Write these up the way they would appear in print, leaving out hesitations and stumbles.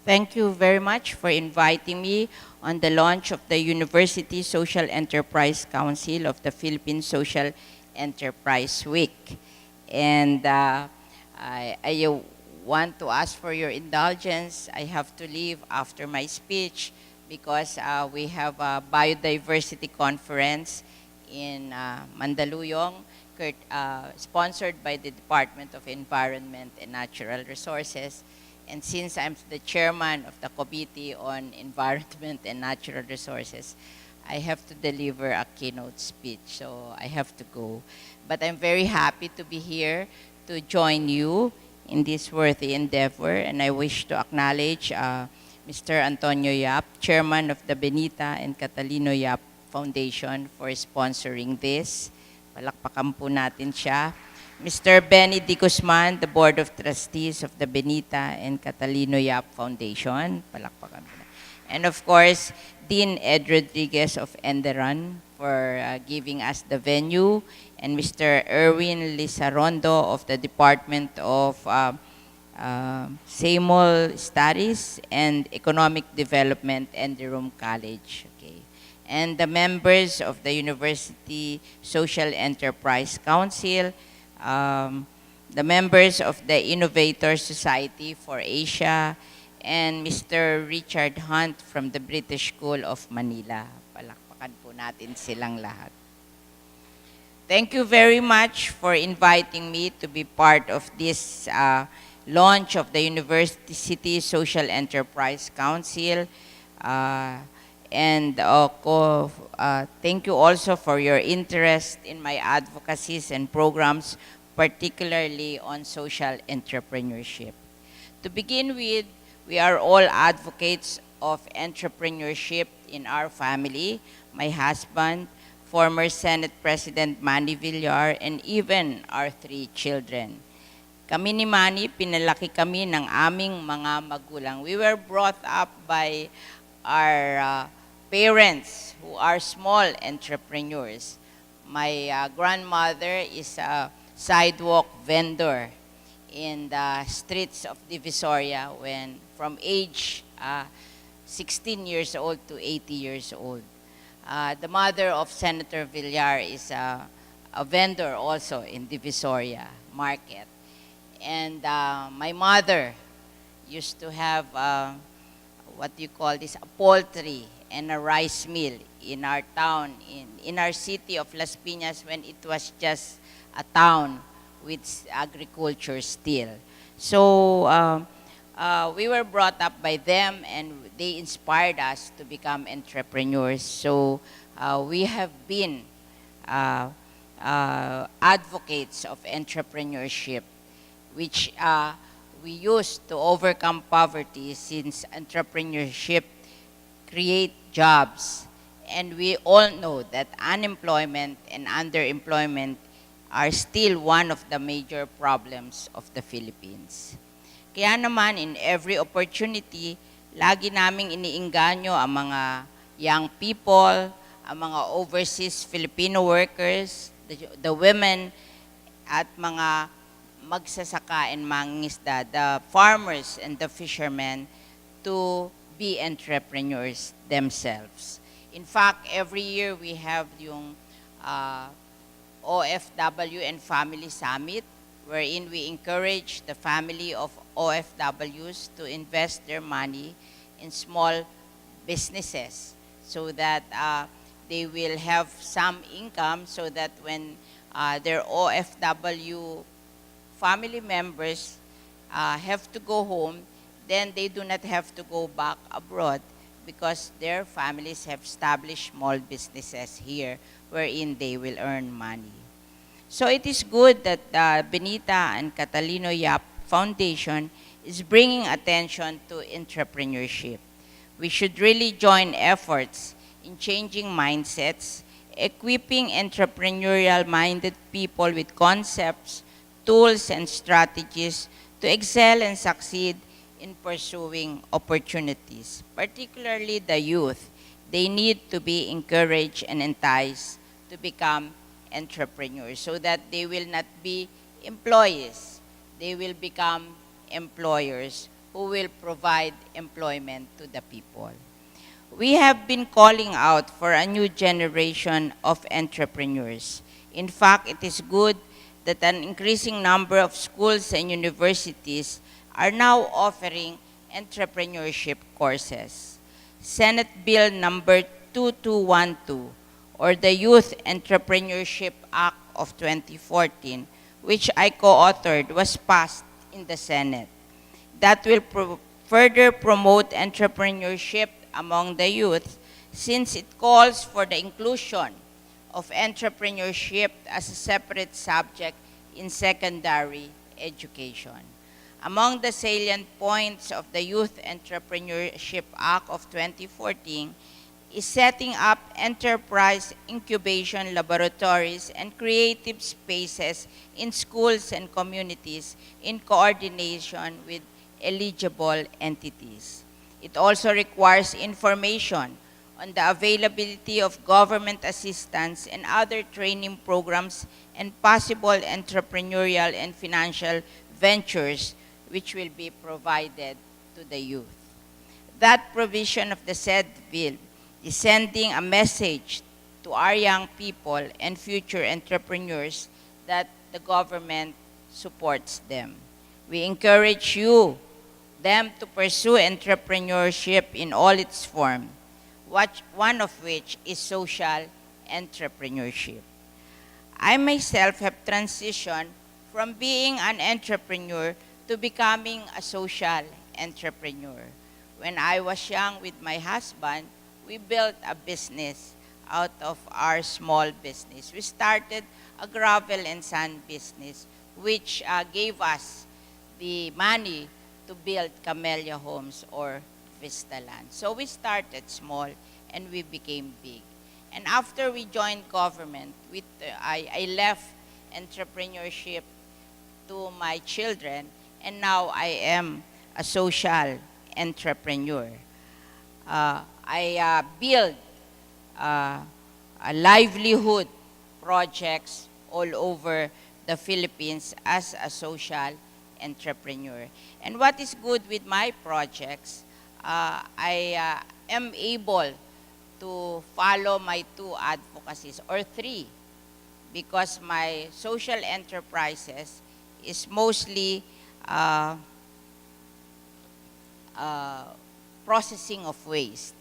Thank you very much for inviting me on the launch of the University Social Enterprise Council of the Philippine Social Enterprise Week. And I want to ask for your indulgence. I have to leave after my speech because we have a biodiversity conference in Mandaluyong, sponsored by the Department of Environment and Natural Resources. And since I'm the chairman of the Committee on Environment and Natural Resources, I have to deliver a keynote speech, so I have to go. But I'm very happy to be here to join you in this worthy endeavor, and I wish to acknowledge Mr. Antonio Yap, chairman of the Benita and Catalino Yap Foundation, for sponsoring this. Palakpakan po natin siya. Mr. Benny D. Guzman, the Board of Trustees of the Benita and Catalino Yap Foundation. Palakpakan po. And of course, Dean Ed Rodriguez of Enderan for giving us the venue, and Mr. Erwin Lizarondo of the Department of Samol Studies and Economic Development and Jerome College. Okay. And the members of the University Social Enterprise Council, the members of the Innovator Society for Asia, and Mr. Richard Hunt from the British School of Manila. Palakpakan po natin silang lahat. Thank you very much for inviting me to be part of this launch of the University Social Enterprise Council. Thank you also for your interest in my advocacies and programs, particularly on social entrepreneurship. To begin with, we are all advocates of entrepreneurship in our family. My husband, former Senate President Manny Villar, and even our 3 children. Kami ni Manny, pinalaki kami ng aming mga magulang. We were brought up by our parents who are small entrepreneurs. My grandmother is a sidewalk vendor in the streets of Divisoria when from age 16 years old to 80 years old. The mother of Senator Villar is a vendor also in Divisoria Market. And my mother used to have what you call this, a poultry and a rice mill in our town, in our city of Las Piñas when it was just a town with agriculture still. So we were brought up by them and they inspired us to become entrepreneurs. So we have been advocates of entrepreneurship, which we use to overcome poverty, since entrepreneurship create jobs. And we all know that unemployment and underemployment are still one of the major problems of the Philippines. Kaya naman, in every opportunity, lagi naming iniinganyo ang mga young people, ang mga overseas Filipino workers, the women, at mga magsasaka and mangingisda, the farmers and the fishermen, to be entrepreneurs themselves. In fact, every year we have yung OFW and Family Summit, wherein we encourage the family of OFWs to invest their money in small businesses so that they will have some income, so that when their OFW family members have to go home, then they do not have to go back abroad because their families have established small businesses here wherein they will earn money. So it is good that the Benita and Catalino Yap Foundation is bringing attention to entrepreneurship. We should really join efforts in changing mindsets, equipping entrepreneurial-minded people with concepts, tools, and strategies to excel and succeed in pursuing opportunities, particularly the youth. They need to be encouraged and enticed to become entrepreneurs so that they will not be employees. They will become employers who will provide employment to the people. We have been calling out for a new generation of entrepreneurs. In fact, it is good that an increasing number of schools and universities are now offering entrepreneurship courses. Senate Bill number 2212, or the Youth Entrepreneurship Act of 2014, which I co-authored, was passed in the Senate. That will further promote entrepreneurship among the youth, since it calls for the inclusion of entrepreneurship as a separate subject in secondary education. Among the salient points of the Youth Entrepreneurship Act of 2014 is setting up enterprise incubation laboratories and creative spaces in schools and communities in coordination with eligible entities. It also requires information on the availability of government assistance and other training programs and possible entrepreneurial and financial ventures which will be provided to the youth. That provision of the said bill is sending a message to our young people and future entrepreneurs that the government supports them. We encourage them to pursue entrepreneurship in all its forms, one of which is social entrepreneurship. I myself have transitioned from being an entrepreneur to becoming a social entrepreneur. When I was young with my husband, we built a business out of our small business. We started a gravel and sand business, which gave us the money to build camellia homes or vista land. So we started small and we became big. And after we joined government, I left entrepreneurship to my children, and now I am a social entrepreneur. I build a livelihood projects all over the Philippines as a social entrepreneur. And what is good with my projects, I am able to follow my two advocacies, or three, because my social enterprises is mostly processing of waste.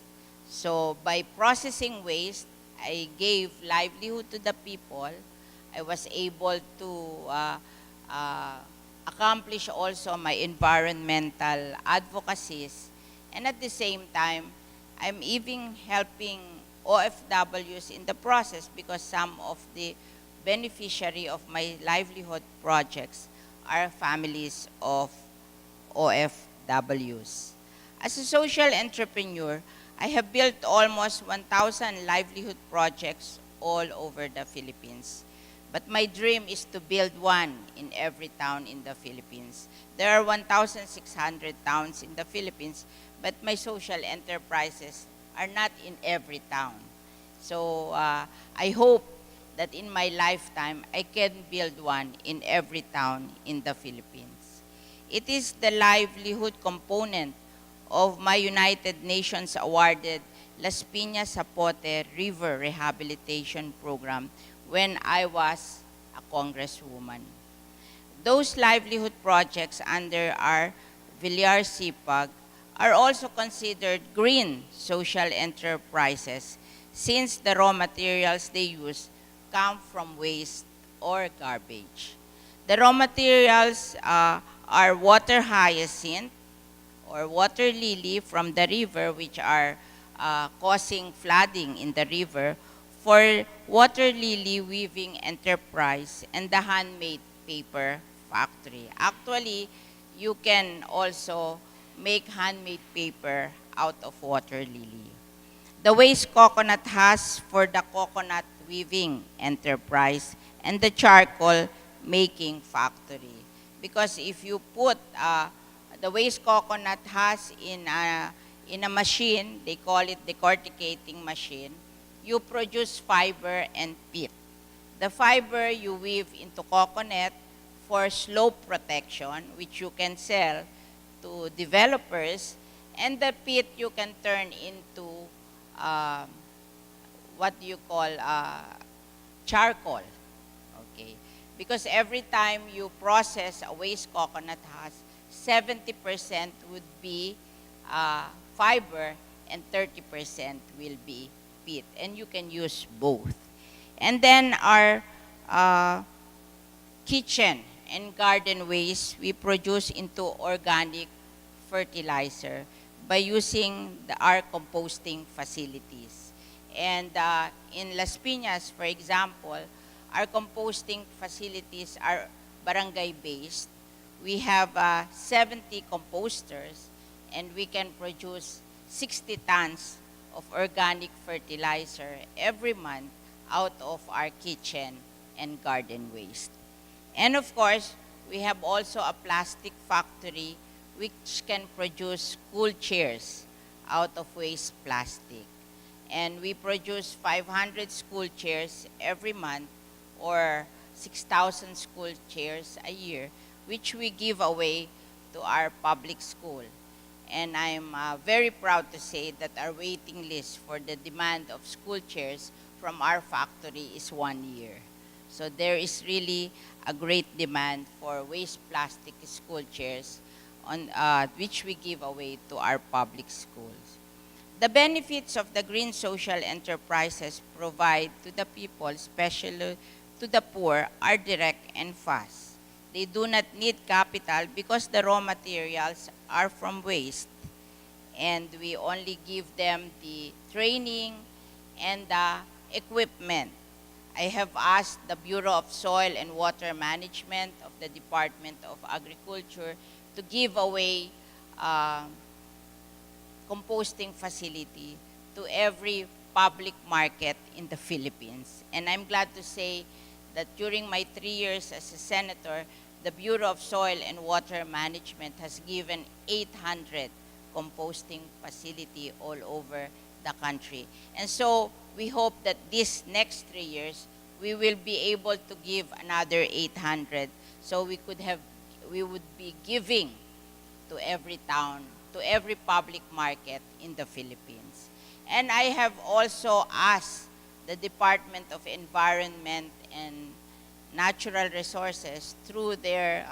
So by processing waste, I gave livelihood to the people. I was able to accomplish also my environmental advocacies. And at the same time, I'm even helping OFWs in the process, because some of the beneficiary of my livelihood projects are families of OFWs. As a social entrepreneur, I have built almost 1,000 livelihood projects all over the Philippines. But my dream is to build one in every town in the Philippines. There are 1,600 towns in the Philippines, but my social enterprises are not in every town. So I hope that in my lifetime, I can build one in every town in the Philippines. It is the livelihood component of my United Nations awarded Las Piñas Zapote River Rehabilitation Program when I was a congresswoman. Those livelihood projects under our Villar CPAG are also considered green social enterprises, since the raw materials they use come from waste or garbage. The raw materials are water hyacinth or water lily from the river, which are causing flooding in the river, for water lily weaving enterprise and the handmade paper factory. Actually, you can also make handmade paper out of water lily. The waste coconut husk for the coconut weaving enterprise, and the charcoal making factory. Because if you put the waste coconut husk in a machine, they call it decorticating machine, you produce fiber and pith. The fiber you weave into coconut for slope protection, which you can sell to developers, and the pit you can turn into um, what you call charcoal. Okay. Because every time you process a waste coconut husk, 70% would be fiber and 30% will be peat. And you can use both. And then our uh, kitchen and garden waste we produce into organic fertilizer by using our composting facilities. And in Las Piñas, for example, our composting facilities are barangay-based. We have 70 composters, and we can produce 60 tons of organic fertilizer every month out of our kitchen and garden waste. And of course, we have also a plastic factory which can produce school chairs out of waste plastic. And we produce 500 school chairs every month, or 6,000 school chairs a year, which we give away to our public school. And I'm very proud to say that our waiting list for the demand of school chairs from our factory is 1 year. So there is really a great demand for waste plastic school chairs which we give away to our public schools. The benefits of the green social enterprises provide to the people, especially to the poor, are direct and fast. They do not need capital because the raw materials are from waste, and we only give them the training and the equipment. I have asked the Bureau of Soil and Water Management of the Department of Agriculture to give away composting facility to every public market in the Philippines. And I'm glad to say that during my 3 years as a senator, the Bureau of Soil and Water Management has given 800 composting facility all over the country. And so we hope that this next 3 years, we will be able to give another 800. So we would be giving to every town, to every public market in the Philippines. And I have also asked the Department of Environment and Natural Resources through the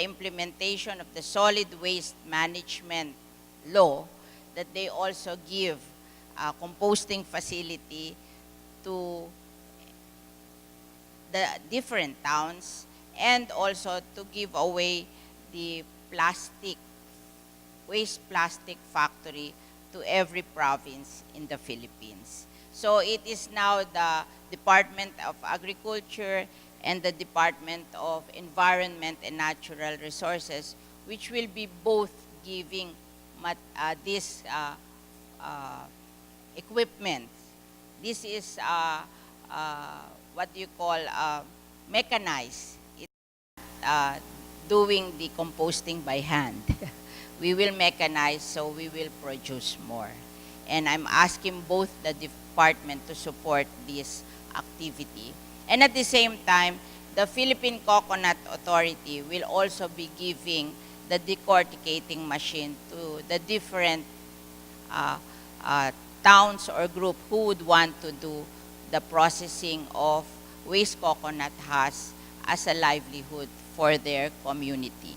implementation of the Solid Waste Management Law that they also give a composting facility to the different towns, and also to give away the waste plastic factory to every province in the Philippines. So it is now the Department of Agriculture and the Department of Environment and Natural Resources, which will be both giving this equipment. This is what you call mechanized. It's doing the composting by hand. We will mechanize, so we will produce more. And I'm asking both the department to support this activity. And at the same time, the Philippine Coconut Authority will also be giving the decorticating machine to the different towns or group who would want to do the processing of waste coconut husk as a livelihood for their community.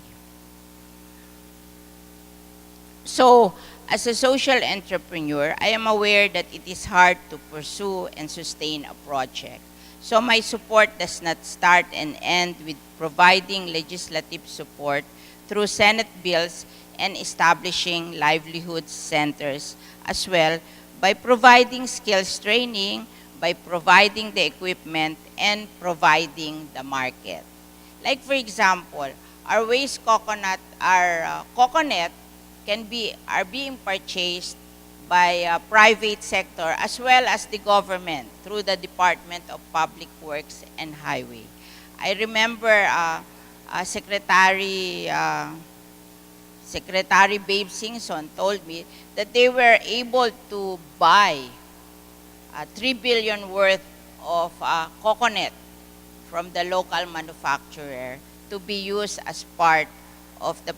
So, as a social entrepreneur, I am aware that it is hard to pursue and sustain a project. So my support does not start and end with providing legislative support through Senate bills and establishing livelihood centers, as well by providing skills training, by providing the equipment, and providing the market. Like for example, our waste coconut, our coconut are being purchased by private sector as well as the government through the Department of Public Works and Highway. I remember Secretary Babe Singson told me that they were able to buy 3 billion worth of coconut from the local manufacturer to be used as part of the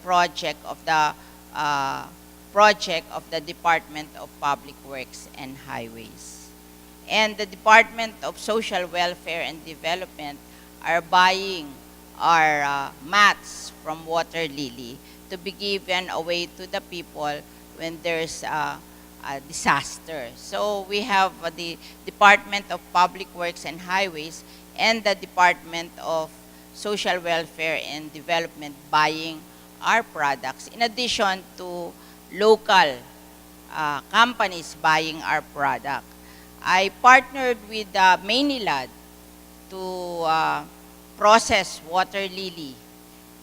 uh, project of the Department of Public Works and Highways. And the Department of Social Welfare and Development are buying our mats from Water Lily to be given away to the people when there's a disaster. So we have the Department of Public Works and Highways and the Department of Social Welfare and Development buying our products, in addition to local companies buying our product. I partnered with Maynilad to process water lily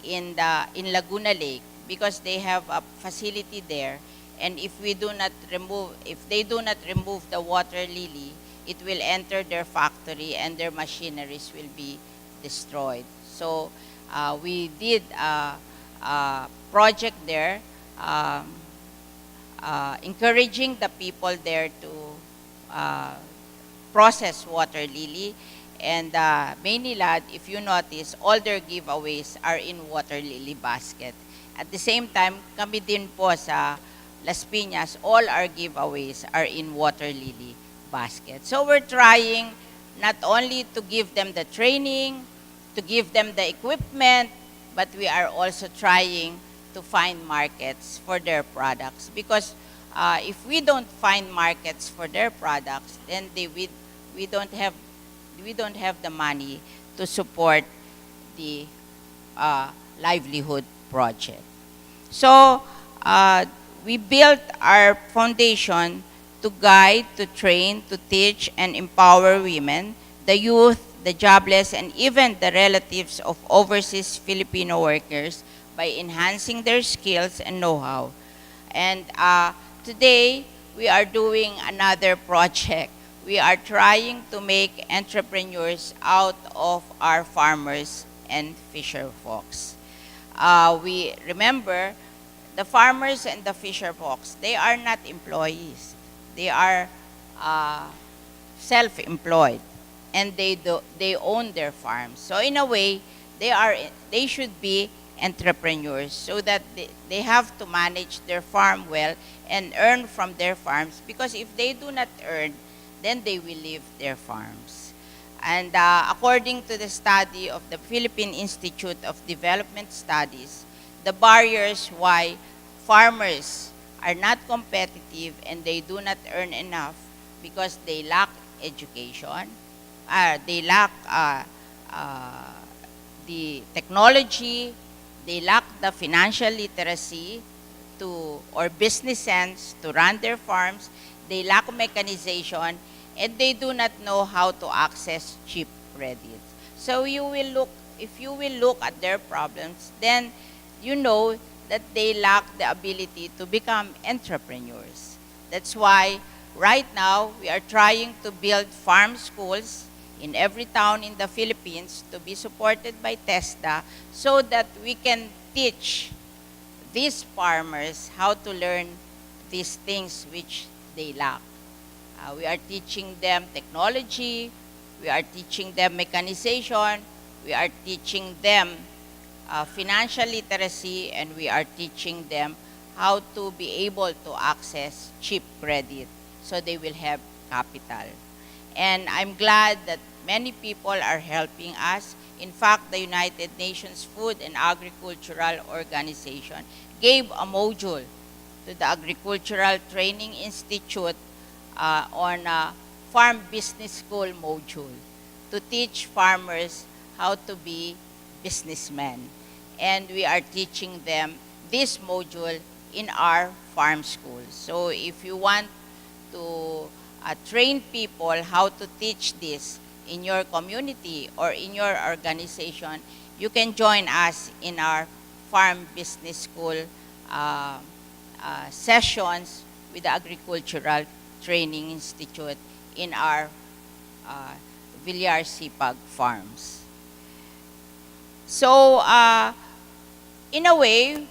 in Laguna Lake because they have a facility there, and if they do not remove the water lily, it will enter their factory and their machineries will be destroyed. So we did a project there, encouraging the people there to process water lily. And Maynilad, if you notice, all their giveaways are in water lily basket. At the same time, kami din po sa Las Piñas, all our giveaways are in water lily basket. So we're trying not only to give them the training, to give them the equipment, but we are also trying to find markets for their products. Because if we don't find markets for their products, then we don't have the money to support the livelihood project. So we built our foundation to guide, to train, to teach, and empower women, the youth, the jobless, and even the relatives of overseas Filipino workers by enhancing their skills and know-how. And today, we are doing another project. We are trying to make entrepreneurs out of our farmers and fisher folks. We remember the farmers and the fisher folks, they are not employees. They are self-employed, and they own their farms. So in a way, they should be entrepreneurs, so that they have to manage their farm well and earn from their farms, because if they do not earn, then they will leave their farms. And according to the study of the Philippine Institute of Development Studies, the barriers why farmers are not competitive and they do not earn enough because they lack education, they lack the technology, they lack the financial literacy or business sense to run their farms, they lack mechanization, and they do not know how to access cheap credit. So if you will look at their problems, then you know that they lack the ability to become entrepreneurs. That's why right now we are trying to build farm schools in every town in the Philippines to be supported by TESDA, so that we can teach these farmers how to learn these things which they lack. We are teaching them technology, we are teaching them mechanization, we are teaching them financial literacy, and we are teaching them how to be able to access cheap credit so they will have capital. And I'm glad that many people are helping us. In fact, the United Nations Food and Agricultural Organization gave a module to the Agricultural Training Institute on a Farm Business School module to teach farmers how to be businessmen. And we are teaching them this module in our farm schools. So if you want to train people how to teach this in your community or in your organization, you can join us in our Farm Business School sessions with the Agricultural Training Institute in our Villar Sipag farms. So, in a way,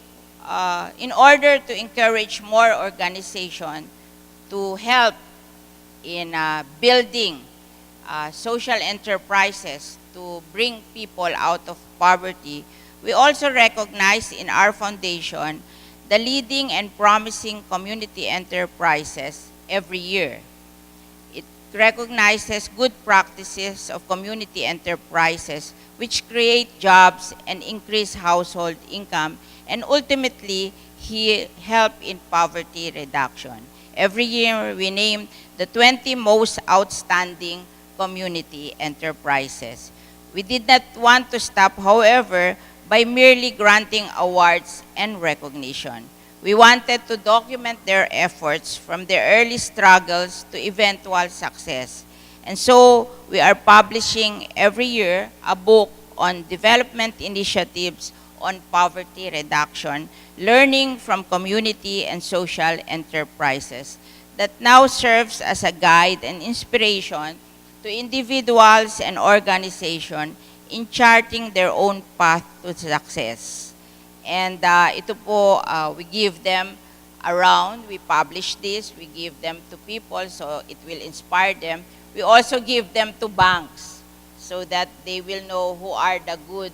in order to encourage more organization to help in building social enterprises to bring people out of poverty, we also recognize in our foundation the leading and promising community enterprises every year. It recognizes good practices of community enterprises which create jobs and increase household income and ultimately help in poverty reduction. Every year, we name the 20 most outstanding community enterprises. We did not want to stop, however, by merely granting awards and recognition. We wanted to document their efforts from their early struggles to eventual success. And so, we are publishing every year a book on development initiatives on poverty reduction, learning from community and social enterprises that now serves as a guide and inspiration to individuals and organizations in charting their own path to success. And ito po, we give them around, we publish this, we give them to people so it will inspire them. We also give them to banks so that they will know who are the good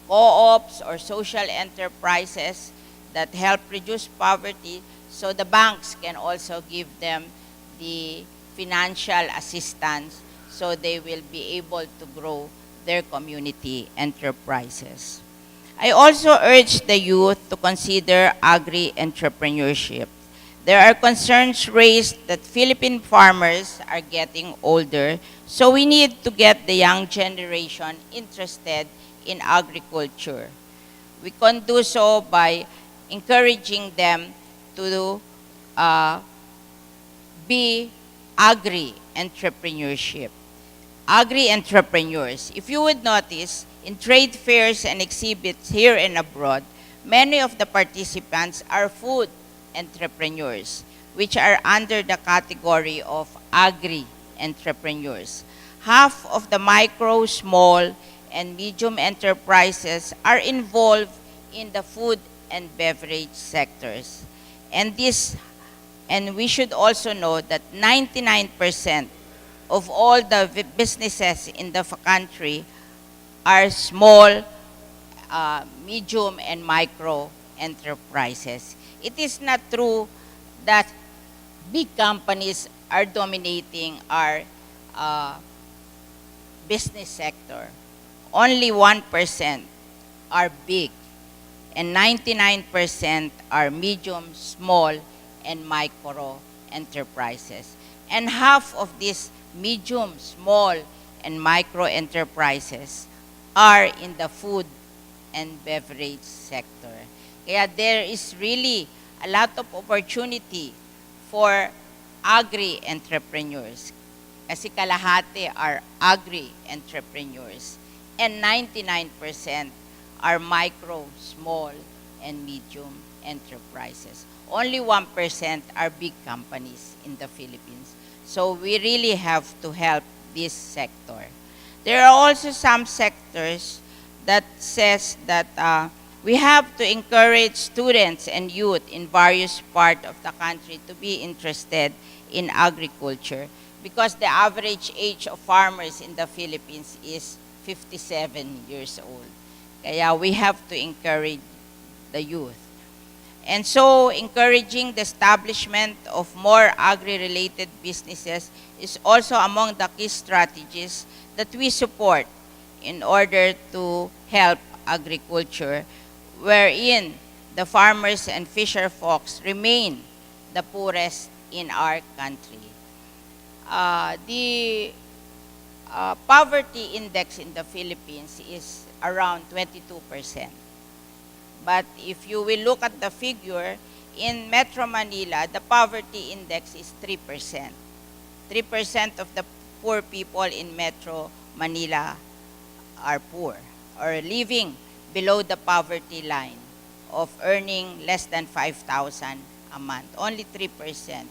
co-ops or social enterprises that help reduce poverty, so the banks can also give them the financial assistance so they will be able to grow their community enterprises. I also urge the youth to consider agri-entrepreneurship. There are concerns raised that Philippine farmers are getting older, so we need to get the young generation interested in agriculture. We can do so by encouraging them to be agri-entrepreneurship. Agri-entrepreneurs, if you would notice, in trade fairs and exhibits here and abroad, many of the participants are food entrepreneurs, which are under the category of agri-entrepreneurs. Half of the micro, small, and medium enterprises are involved in the food and beverage sectors. And we should also know that 99% of all the businesses in the country are small, medium, and micro enterprises. It is not true that big companies are dominating our business sector. Only 1% are big, and 99% are medium, small, and micro enterprises. And half of these medium, small, and micro enterprises are in the food and beverage sector. Kaya there is really a lot of opportunity for agri-entrepreneurs. Kasi kalahati are agri-entrepreneurs. And 99% are micro, small, and medium enterprises. Only 1% are big companies in the Philippines. So we really have to help this sector. There are also some sectors that says that we have to encourage students and youth in various parts of the country to be interested in agriculture because the average age of farmers in the Philippines is 57 years old. Kaya we have to encourage the youth. And so, encouraging the establishment of more agri-related businesses is also among the key strategies that we support in order to help agriculture, wherein the farmers and fisher folks remain the poorest in our country. The poverty index in the Philippines is around 22%. But if you will look at the figure, in Metro Manila, the poverty index is 3%. 3% of the poor people in Metro Manila are poor or living below the poverty line of earning less than 5,000 a month. Only 3%.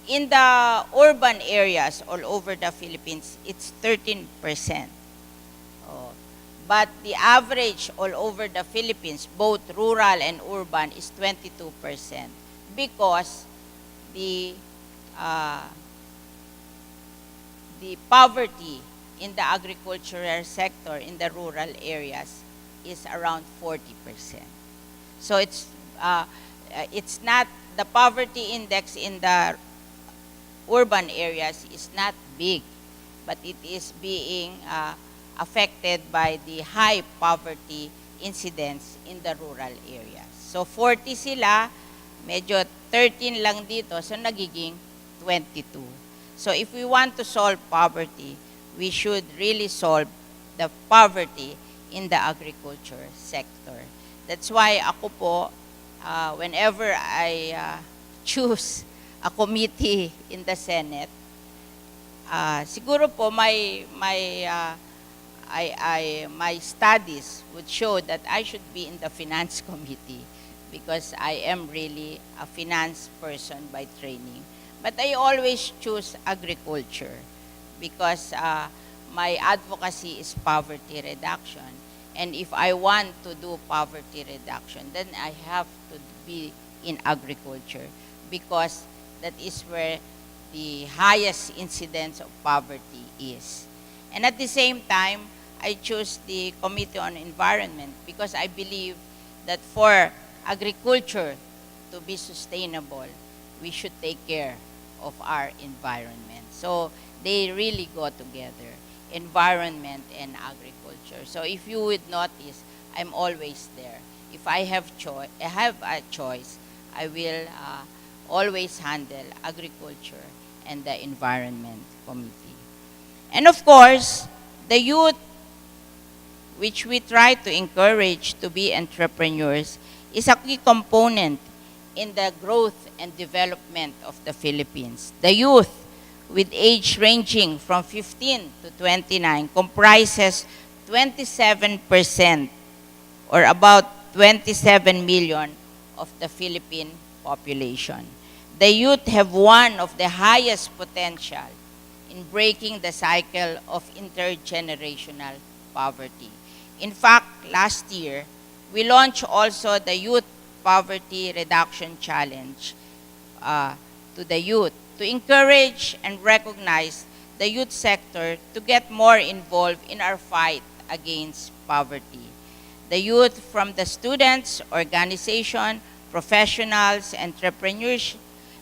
In the urban areas all over the Philippines, it's 13%. But the average all over the Philippines, both rural and urban, is 22% because the poverty in the agricultural sector in the rural areas is around 40%. So it's not, the poverty index in the urban areas is not big, but it is being affected by the high poverty incidence in the rural areas. So 40 sila, medyo 13 lang dito, so nagiging 22. So if we want to solve poverty, we should really solve the poverty in the agriculture sector. That's why ako po, whenever I choose a committee in the Senate, siguro po my studies would show that I should be in the finance committee because I am really a finance person by training. But I always choose agriculture because my advocacy is poverty reduction. And if I want to do poverty reduction, then I have to be in agriculture because that is where the highest incidence of poverty is. And at the same time, I choose the Committee on Environment because I believe that for agriculture to be sustainable, we should take care of our environment. So they really go together, environment and agriculture. So if you would notice, I'm always there. If I have a choice, I will always handle agriculture and the environment committee. And of course, the youth, which we try to encourage to be entrepreneurs, is a key component in the growth and development of the Philippines. The youth, with age ranging from 15 to 29, comprises 27% or about 27 million of the Philippine population. The youth have one of the highest potential in breaking the cycle of intergenerational poverty. In fact, last year, we launched also the Youth Poverty Reduction Challenge to the youth to encourage and recognize the youth sector to get more involved in our fight against poverty. The youth from the students, organization, professionals, entrepreneurs,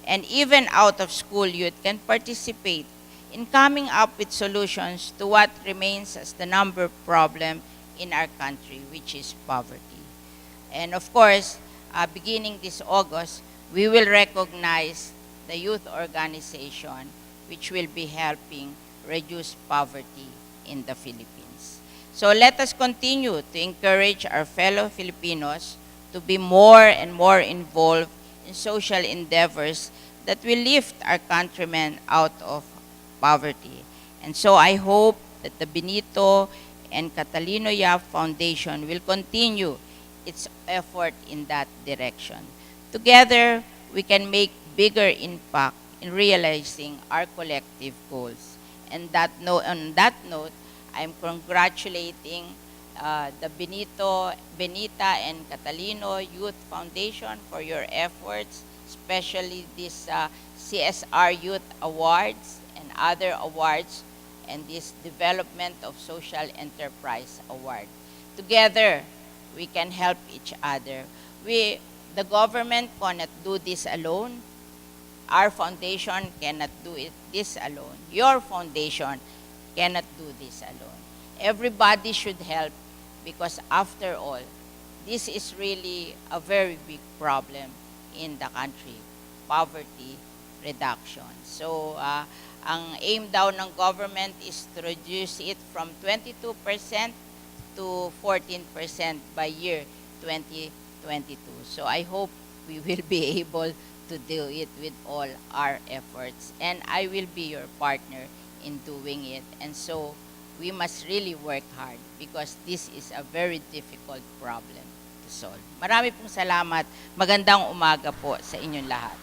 and even out-of-school youth can participate in coming up with solutions to what remains as the number problem in our country, which is poverty. And of course, beginning this August, we will recognize the youth organization which will be helping reduce poverty in the Philippines. So let us continue to encourage our fellow Filipinos to be more and more involved in social endeavors that will lift our countrymen out of poverty. And so I hope that the Benito and Catalino Yap Foundation will continue its effort in that direction. Together, we can make bigger impact in realizing our collective goals. And on that note, I'm congratulating the Benita and Catalino Youth Foundation for your efforts, especially this CSR Youth Awards and other awards, and this Development of Social Enterprise Award. Together, we can help each other. The government cannot do this alone. Our foundation cannot do this alone. Your foundation cannot do this alone. Everybody should help because after all, this is really a very big problem in the country, poverty reduction. So, ang aim daw ng government is to reduce it from 22% to 14% by year 2022. So I hope we will be able to do it with all our efforts. And I will be your partner in doing it. And so we must really work hard because this is a very difficult problem to solve. Marami pong salamat. Magandang umaga po sa inyong lahat.